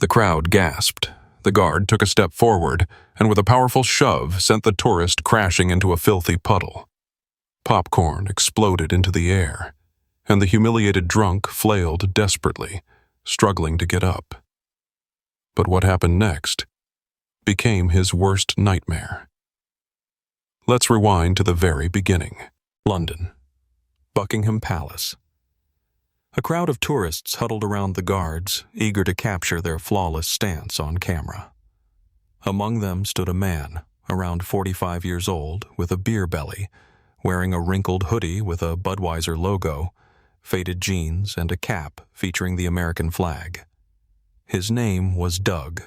The crowd gasped. The guard took a step forward, and with a powerful shove sent the tourist crashing into a filthy puddle. Popcorn exploded into the air, and the humiliated drunk flailed desperately, struggling to get up. But what happened next became his worst nightmare. Let's rewind to the very beginning. London. Buckingham Palace. A crowd of tourists huddled around the guards, eager to capture their flawless stance on camera. Among them stood a man, around 45 years old, with a beer belly, wearing a wrinkled hoodie with a Budweiser logo, faded jeans, and a cap featuring the American flag. His name was Doug.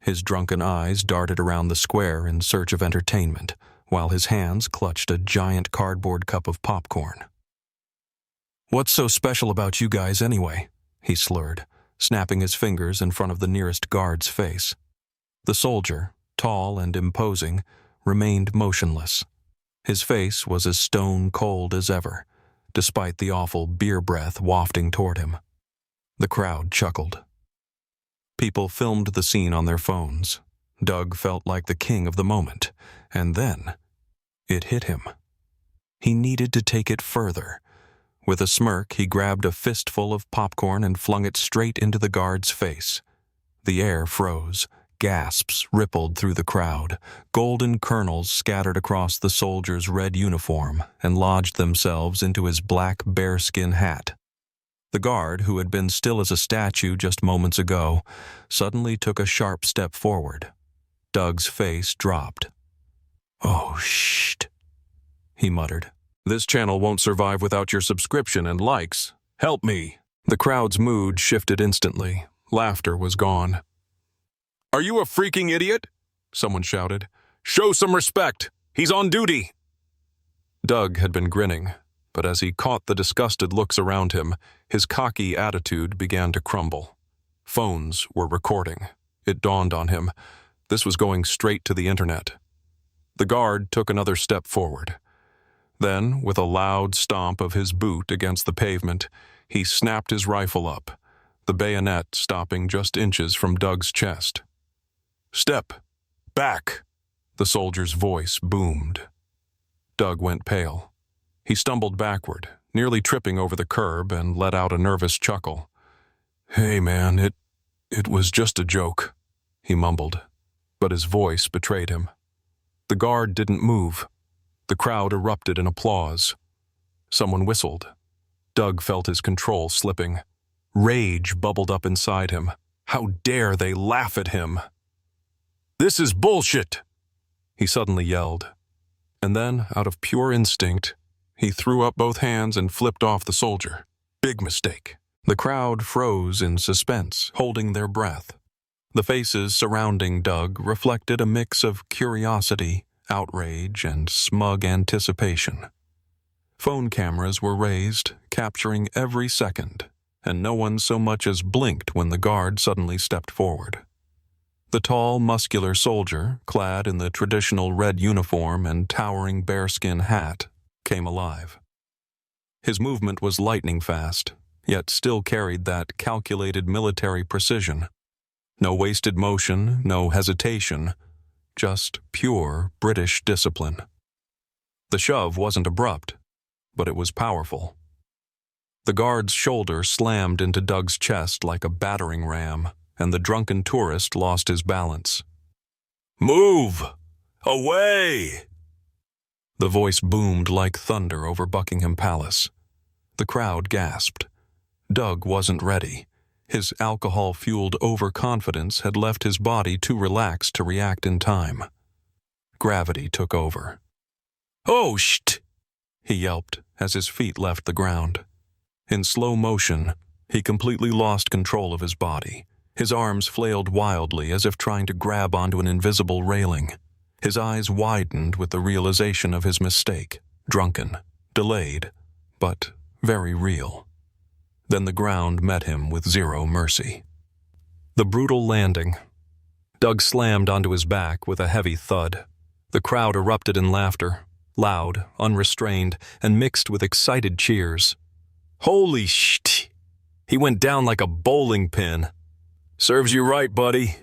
His drunken eyes darted around the square in search of entertainment, while his hands clutched a giant cardboard cup of popcorn. "What's so special about you guys anyway?" he slurred, snapping his fingers in front of the nearest guard's face. The soldier, tall and imposing, remained motionless. His face was as stone-cold as ever, despite the awful beer breath wafting toward him. The crowd chuckled. People filmed the scene on their phones. Doug felt like the king of the moment, and then it hit him. He needed to take it further. With a smirk, he grabbed a fistful of popcorn and flung it straight into the guard's face. The air froze. Gasps rippled through the crowd. Golden kernels scattered across the soldier's red uniform and lodged themselves into his black bearskin hat. The guard, who had been still as a statue just moments ago, suddenly took a sharp step forward. Doug's face dropped. "Oh, shit," he muttered. "This channel won't survive without your subscription and likes. Help me." The crowd's mood shifted instantly. Laughter was gone. "Are you a freaking idiot?" someone shouted. "Show some respect. He's on duty." Doug had been grinning, but as he caught the disgusted looks around him, his cocky attitude began to crumble. Phones were recording. It dawned on him. This was going straight to the internet. The guard took another step forward. Then, with a loud stomp of his boot against the pavement, he snapped his rifle up, the bayonet stopping just inches from Doug's chest. "Step back," the soldier's voice boomed. Doug went pale. He stumbled backward, nearly tripping over the curb, and let out a nervous chuckle. "Hey, man, it was just a joke," he mumbled, but his voice betrayed him. The guard didn't move. The crowd erupted in applause. Someone whistled. Doug felt his control slipping. Rage bubbled up inside him. How dare they laugh at him? "This is bullshit!" he suddenly yelled. And then, out of pure instinct, he threw up both hands and flipped off the soldier. Big mistake. The crowd froze in suspense, holding their breath. The faces surrounding Doug reflected a mix of curiosity, outrage, and smug anticipation. Phone cameras were raised, capturing every second, and no one so much as blinked when the guard suddenly stepped forward. The tall, muscular soldier, clad in the traditional red uniform and towering bearskin hat, came alive. His movement was lightning fast, yet still carried that calculated military precision. No wasted motion, no hesitation, just pure British discipline. The shove wasn't abrupt, but it was powerful. The guard's shoulder slammed into Doug's chest like a battering ram, and the drunken tourist lost his balance. "Move! Away!" The voice boomed like thunder over Buckingham Palace. The crowd gasped. Doug wasn't ready. His alcohol-fueled overconfidence had left his body too relaxed to react in time. Gravity took over. "Oh, shit!" he yelped as his feet left the ground. In slow motion, he completely lost control of his body. His arms flailed wildly as if trying to grab onto an invisible railing. His eyes widened with the realization of his mistake. Drunken, delayed, but very real. Then the ground met him with zero mercy. The brutal landing. Doug slammed onto his back with a heavy thud. The crowd erupted in laughter, loud, unrestrained, and mixed with excited cheers. "Holy shit! He went down like a bowling pin." Serves you right, buddy.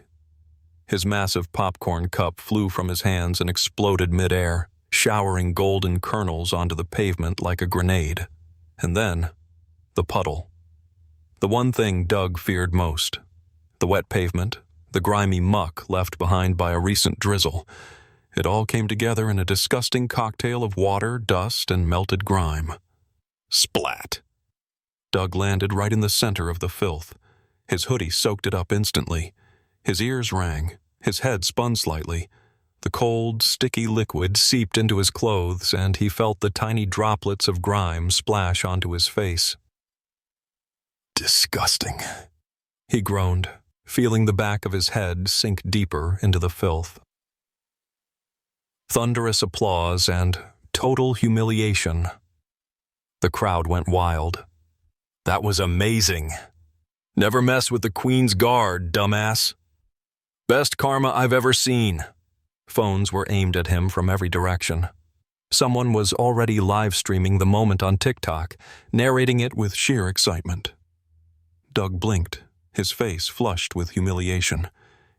His massive popcorn cup flew from his hands and exploded midair, showering golden kernels onto the pavement like a grenade. And then, the puddle. The one thing Doug feared most. The wet pavement, the grimy muck left behind by a recent drizzle. It all came together in a disgusting cocktail of water, dust, and melted grime. Splat! Doug landed right in the center of the filth. His hoodie soaked it up instantly. His ears rang. His head spun slightly. The cold, sticky liquid seeped into his clothes, and he felt the tiny droplets of grime splash onto his face. Disgusting, he groaned, feeling the back of his head sink deeper into the filth. Thunderous applause and total humiliation. The crowd went wild. That was amazing. Never mess with the Queen's Guard, dumbass. Best karma I've ever seen. Phones were aimed at him from every direction. Someone was already live-streaming the moment on TikTok, narrating it with sheer excitement. Doug blinked, his face flushed with humiliation.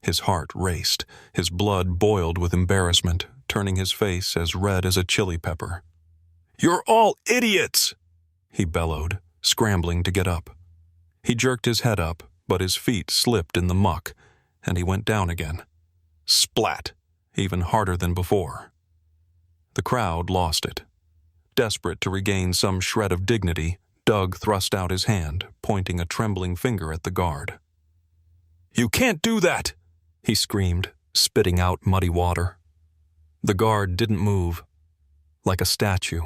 His heart raced, his blood boiled with embarrassment, turning his face as red as a chili pepper. "You're all idiots!" he bellowed, scrambling to get up. He jerked his head up, but his feet slipped in the muck, and he went down again. Splat! Even harder than before. The crowd lost it. Desperate to regain some shred of dignity, Doug thrust out his hand, pointing a trembling finger at the guard. "You can't do that!" he screamed, spitting out muddy water. The guard didn't move. Like a statue.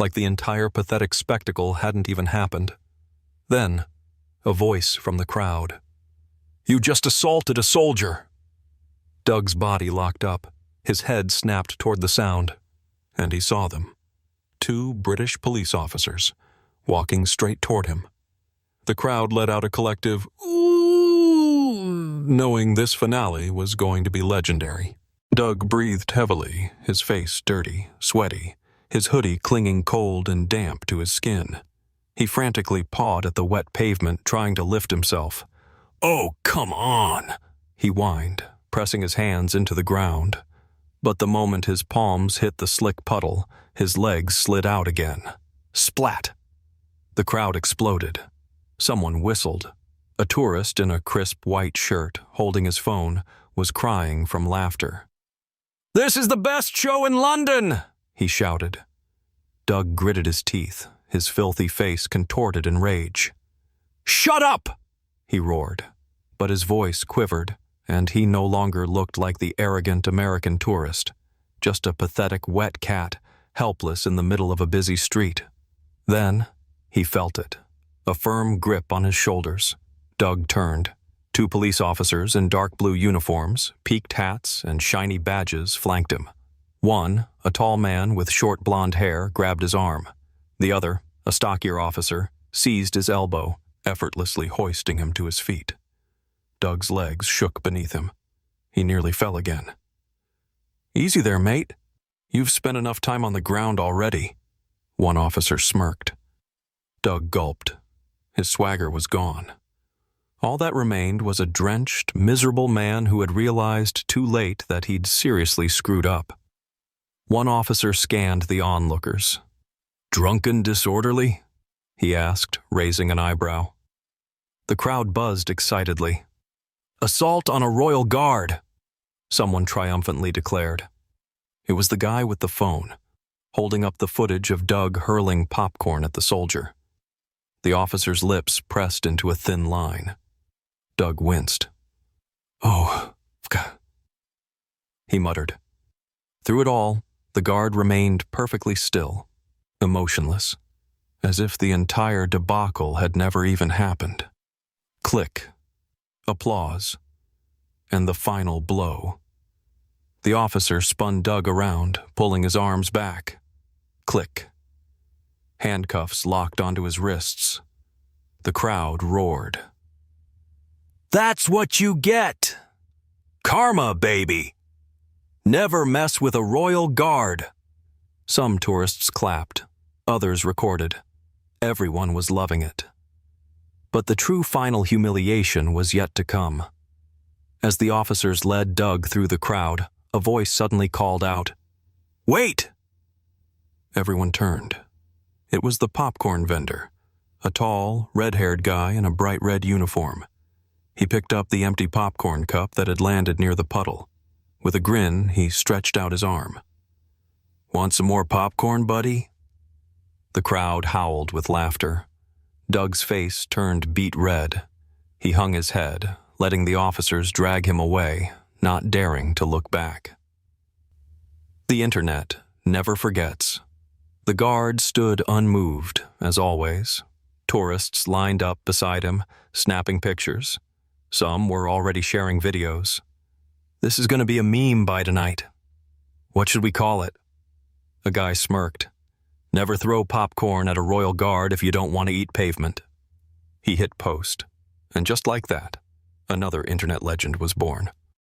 Like the entire pathetic spectacle hadn't even happened. Then, a voice from the crowd. "You just assaulted a soldier!" Doug's body locked up. His head snapped toward the sound, and he saw them. 2 British police officers, walking straight toward him. The crowd let out a collective "ooh," knowing this finale was going to be legendary. Doug breathed heavily, his face dirty, sweaty, his hoodie clinging cold and damp to his skin. He frantically pawed at the wet pavement, trying to lift himself. "Oh, come on," he whined, pressing his hands into the ground. But the moment his palms hit the slick puddle, his legs slid out again. Splat! The crowd exploded. Someone whistled. A tourist in a crisp white shirt, holding his phone, was crying from laughter. "This is the best show in London!" he shouted. Doug gritted his teeth, his filthy face contorted in rage. "Shut up!" he roared, but his voice quivered, and he no longer looked like the arrogant American tourist, just a pathetic wet cat, helpless in the middle of a busy street. Then, he felt it, a firm grip on his shoulders. Doug turned. 2 police officers in dark blue uniforms, peaked hats, and shiny badges flanked him. One, a tall man with short blonde hair, grabbed his arm. The other, a stockier officer, seized his elbow, effortlessly hoisting him to his feet. Doug's legs shook beneath him. He nearly fell again. "Easy there, mate. You've spent enough time on the ground already," one officer smirked. Doug gulped. His swagger was gone. All that remained was a drenched, miserable man who had realized too late that he'd seriously screwed up. One officer scanned the onlookers. "Drunken disorderly?" he asked, raising an eyebrow. The crowd buzzed excitedly. "Assault on a royal guard," someone triumphantly declared. It was the guy with the phone, holding up the footage of Doug hurling popcorn at the soldier. The officer's lips pressed into a thin line. Doug winced. "Oh, he muttered. Through it all, the guard remained perfectly still, emotionless, as if the entire debacle had never even happened. Click. Applause. And the final blow. The officer spun Doug around, pulling his arms back. Click. Handcuffs locked onto his wrists. The crowd roared. "That's what you get! Karma, baby! Never mess with a royal guard!" Some tourists clapped, others recorded. Everyone was loving it. But the true final humiliation was yet to come. As the officers led Doug through the crowd, a voice suddenly called out, "Wait!" Everyone turned. It was the popcorn vendor, a tall, red-haired guy in a bright red uniform. He picked up the empty popcorn cup that had landed near the puddle. With a grin, he stretched out his arm. "Want some more popcorn, buddy?" The crowd howled with laughter. Doug's face turned beet red. He hung his head, letting the officers drag him away, not daring to look back. The internet never forgets. The guard stood unmoved, as always. Tourists lined up beside him, snapping pictures. Some were already sharing videos. "This is going to be a meme by tonight. What should we call it?" A guy smirked. "Never throw popcorn at a royal guard if you don't want to eat pavement." He hit post, and just like that, another internet legend was born.